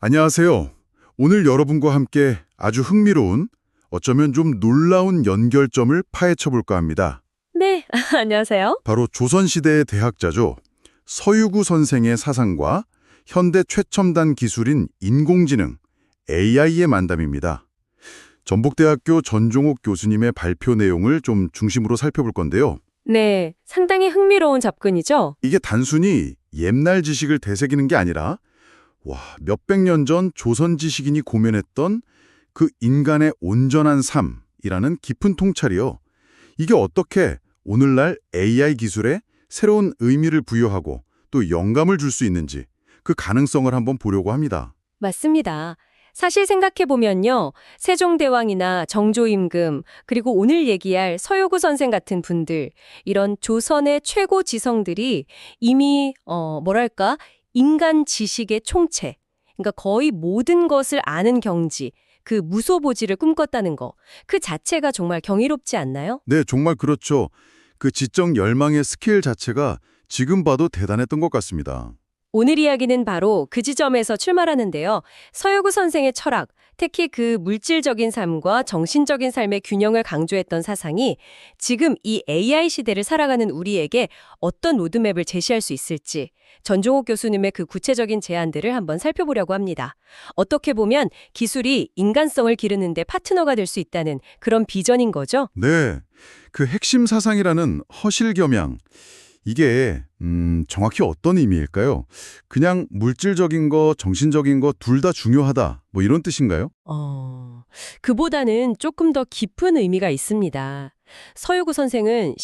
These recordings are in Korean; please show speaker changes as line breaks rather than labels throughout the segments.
안녕하세요. 오늘 여러분과 함께 아주 흥미로운, 어쩌면 좀 놀라운 연결점을 파헤쳐 볼까 합니다.
네, 안녕하세요.
바로 조선시대의 대학자죠. 서유구 선생의 사상과 현대 최첨단 기술인 인공지능, AI의 만담입니다. 전북대학교 전종옥 교수님의 발표 내용을 좀 중심으로 살펴볼 건데요.
네, 상당히 흥미로운 접근이죠?
이게 단순히 옛날 지식을 되새기는 게 아니라 몇백 년 전 조선 지식인이 고면했던 그 인간의 온전한 삶이라는 깊은 통찰이요. 이게 어떻게 오늘날 AI 기술에 새로운 의미를 부여하고 또 영감을 줄 수 있는지 그 가능성을 한번 보려고 합니다.
맞습니다. 사실 생각해보면요. 세종대왕이나 정조임금, 그리고 오늘 얘기할 서효구 선생 같은 분들, 이런 조선의 최고 지성들이 이미, 인간 지식의 총체, 그러니까 거의 모든 것을 아는 경지, 그 무소보지를 꿈꿨다는 거, 그 자체가 정말 경이롭지 않나요?
네, 정말 그렇죠. 그 지적 열망의 스케일 자체가 지금 봐도 대단했던 것 같습니다.
오늘 이야기는 바로 그 지점에서 출발하는데요. 서효구 선생의 철학, 특히 그 물질적인 삶과 정신적인 삶의 균형을 강조했던 사상이 지금 이 AI 시대를 살아가는 우리에게 어떤 로드맵을 제시할 수 있을지 전종옥 교수님의 그 구체적인 제안들을 한번 살펴보려고 합니다. 어떻게 보면 기술이 인간성을 기르는 데 파트너가 될 수 있다는 그런 비전인 거죠.
네, 그 핵심 사상이라는 허실겸양, 이게 정확히 어떤 의미일까요? 그냥 물질적인 거, 정신적인 거 둘 다 중요하다, 뭐 이런 뜻인가요?
그보다는 조금 더 깊은 의미가 있습니다. 서유구 선생은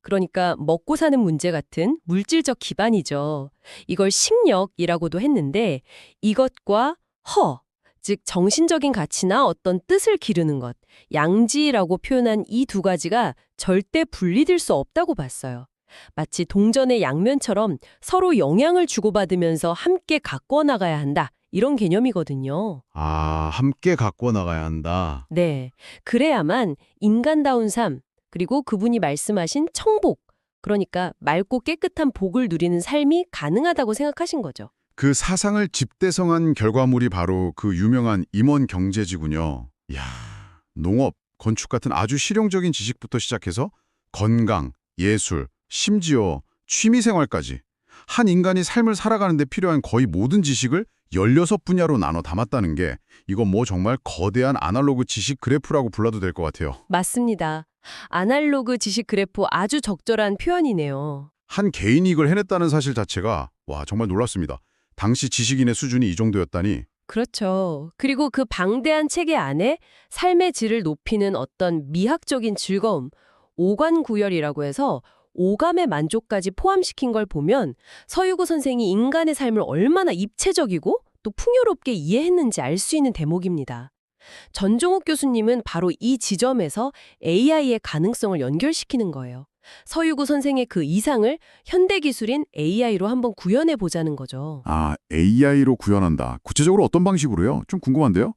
그러니까 먹고 사는 문제 같은 물질적 기반이죠. 이걸 식력이라고도 했는데 이것과 즉 정신적인 가치나 어떤 뜻을 기르는 것, 양지라고 표현한 이 두 가지가 절대 분리될 수 없다고 봤어요. 마치 동전의 양면처럼 서로 영향을 주고받으면서 함께 가꿔 나가야 한다. 이런 개념이거든요.
아, 함께 갖고 나가야 한다.
네. 그래야만 인간다운 삶, 그리고 그분이 말씀하신 청복, 그러니까 맑고 깨끗한 복을 누리는 삶이 가능하다고 생각하신 거죠.
그 사상을 집대성한 결과물이 바로 그 유명한 임원 경제지군요. 이야, 농업, 건축 같은 아주 실용적인 지식부터 시작해서 건강, 예술, 심지어 취미생활까지 한 인간이 삶을 살아가는 데 필요한 거의 모든 지식을 16분야로 나눠 담았다는 게 이건 뭐 정말 거대한 아날로그 지식 그래프라고 불러도 될 것 같아요.
맞습니다. 아날로그 지식 그래프 아주 적절한 표현이네요.
한 개인이 이걸 해냈다는 사실 자체가 정말 놀랐습니다. 당시 지식인의 수준이 이 정도였다니.
그렇죠. 그리고 그 방대한 체계 안에 삶의 질을 높이는 어떤 미학적인 즐거움, 오관구열이라고 해서 오감의 만족까지 포함시킨 걸 보면 서유구 선생이 인간의 삶을 얼마나 입체적이고 또 풍요롭게 이해했는지 알 수 있는 대목입니다. 전종욱 교수님은 바로 이 지점에서 AI의 가능성을 연결시키는 거예요. 서유구 선생의 그 이상을 현대기술인 AI로 한번 구현해 보자는 거죠.
아, AI로 구현한다. 구체적으로 어떤 방식으로요? 좀 궁금한데요?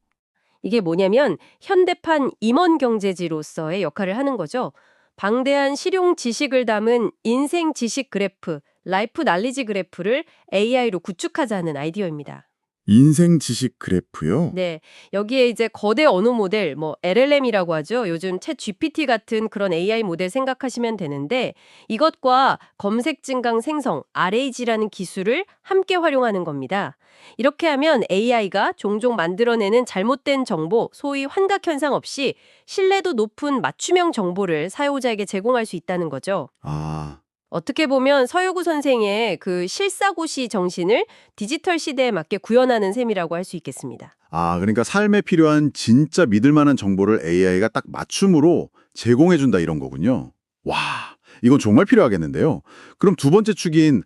이게 뭐냐면 현대판 임원경제지로서의 역할을 하는 거죠. 방대한 실용 지식을 담은 인생 지식 그래프, 라이프 날리지 그래프를 AI로 구축하자는 아이디어입니다.
인생 지식 그래프요?
네, 여기에 이제 거대 언어 모델, LLM이라고 하죠. 요즘 챗 GPT 같은 그런 AI 모델 생각하시면 되는데 이것과 검색 증강 생성, RAG라는 기술을 함께 활용하는 겁니다. 이렇게 하면 AI가 종종 만들어내는 잘못된 정보, 소위 환각 현상 없이 신뢰도 높은 맞춤형 정보를 사용자에게 제공할 수 있다는 거죠.
아,
어떻게 보면 서유구 선생의 그 실사고시 정신을 디지털 시대에 맞게 구현하는 셈이라고 할 수 있겠습니다.
그러니까 삶에 필요한 진짜 믿을 만한 정보를 AI가 딱 맞춤으로 제공해준다 이런 거군요. 와, 이건 정말 필요하겠는데요. 그럼 두 번째 축인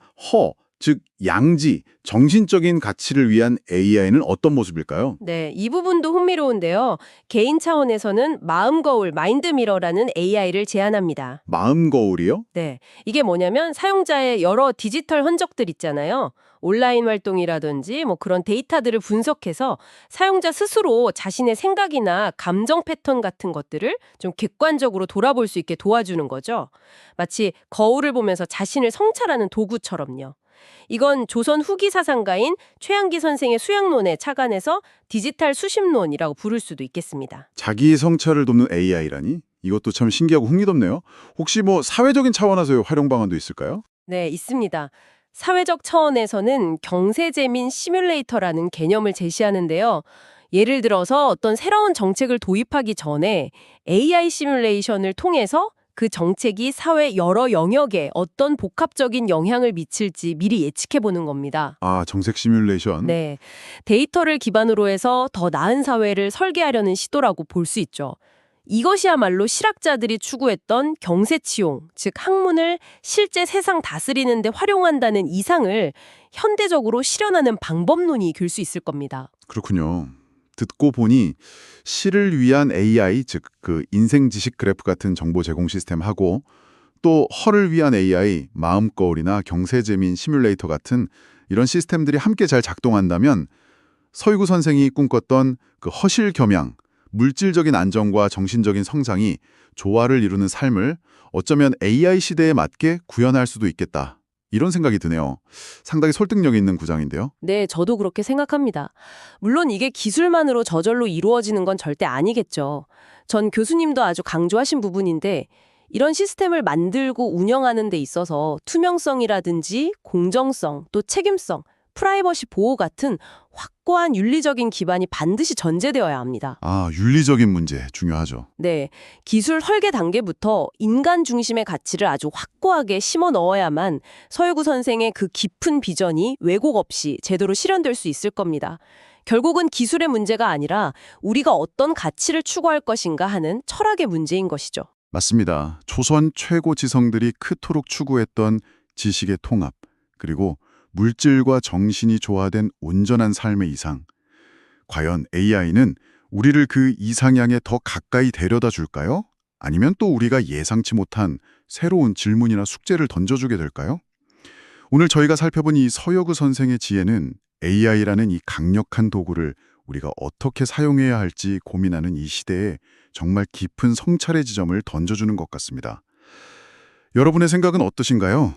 즉 양지, 정신적인 가치를 위한 AI는 어떤 모습일까요?
네, 이 부분도 흥미로운데요. 개인 차원에서는 마음 거울, 마인드 미러라는 AI를 제안합니다.
마음 거울이요?
네, 이게 뭐냐면 사용자의 여러 디지털 흔적들 있잖아요. 온라인 활동이라든지 그런 데이터들을 분석해서 사용자 스스로 자신의 생각이나 감정 패턴 같은 것들을 좀 객관적으로 돌아볼 수 있게 도와주는 거죠. 마치 거울을 보면서 자신을 성찰하는 도구처럼요. 이건 조선 후기 사상가인 최양기 선생의 수양론에 착안해서 디지털 수십론이라고 부를 수도 있겠습니다.
자기 성찰을 돕는 AI라니? 이것도 참 신기하고 흥미롭네요. 혹시 뭐 사회적인 차원에서의 활용 방안도 있을까요?
네, 있습니다. 사회적 차원에서는 경세재민 시뮬레이터라는 개념을 제시하는데요. 예를 들어서 어떤 새로운 정책을 도입하기 전에 AI 시뮬레이션을 통해서 그 정책이 사회 여러 영역에 어떤 복합적인 영향을 미칠지 미리 예측해 보는 겁니다.
아, 정책 시뮬레이션.
네. 데이터를 기반으로 해서 더 나은 사회를 설계하려는 시도라고 볼 수 있죠. 이것이야말로 실학자들이 추구했던 경세치용, 즉 학문을 실제 세상 다스리는 데 활용한다는 이상을 현대적으로 실현하는 방법론이 될 수 있을 겁니다.
그렇군요. 듣고 보니 시를 위한 AI, 즉 그 인생 지식 그래프 같은 정보 제공 시스템하고 또 허를 위한 AI, 마음거울이나 경세재민 시뮬레이터 같은 이런 시스템들이 함께 잘 작동한다면 서유구 선생이 꿈꿨던 그 허실 겸양, 물질적인 안정과 정신적인 성장이 조화를 이루는 삶을 어쩌면 AI 시대에 맞게 구현할 수도 있겠다. 이런 생각이 드네요. 상당히 설득력 있는 구상인데요.
네, 저도 그렇게 생각합니다. 물론 이게 기술만으로 저절로 이루어지는 건 절대 아니겠죠. 전 교수님도 아주 강조하신 부분인데 이런 시스템을 만들고 운영하는 데 있어서 투명성이라든지 공정성, 또 책임성, 프라이버시 보호 같은 확고한 윤리적인 기반이 반드시 전제되어야 합니다.
아, 윤리적인 문제 중요하죠.
네, 기술 설계 단계부터 인간 중심의 가치를 아주 확고하게 심어 넣어야만 서유구 선생의 그 깊은 비전이 왜곡 없이 제대로 실현될 수 있을 겁니다. 결국은 기술의 문제가 아니라 우리가 어떤 가치를 추구할 것인가 하는 철학의 문제인 것이죠.
맞습니다. 조선 최고 지성들이 크토록 추구했던 지식의 통합, 그리고 물질과 정신이 조화된 온전한 삶의 이상. 과연 AI는 우리를 그 이상향에 더 가까이 데려다 줄까요? 아니면 또 우리가 예상치 못한 새로운 질문이나 숙제를 던져주게 될까요? 오늘 저희가 살펴본 이 서여구 선생의 지혜는 AI라는 이 강력한 도구를 우리가 어떻게 사용해야 할지 고민하는 이 시대에 정말 깊은 성찰의 지점을 던져주는 것 같습니다. 여러분의 생각은 어떠신가요?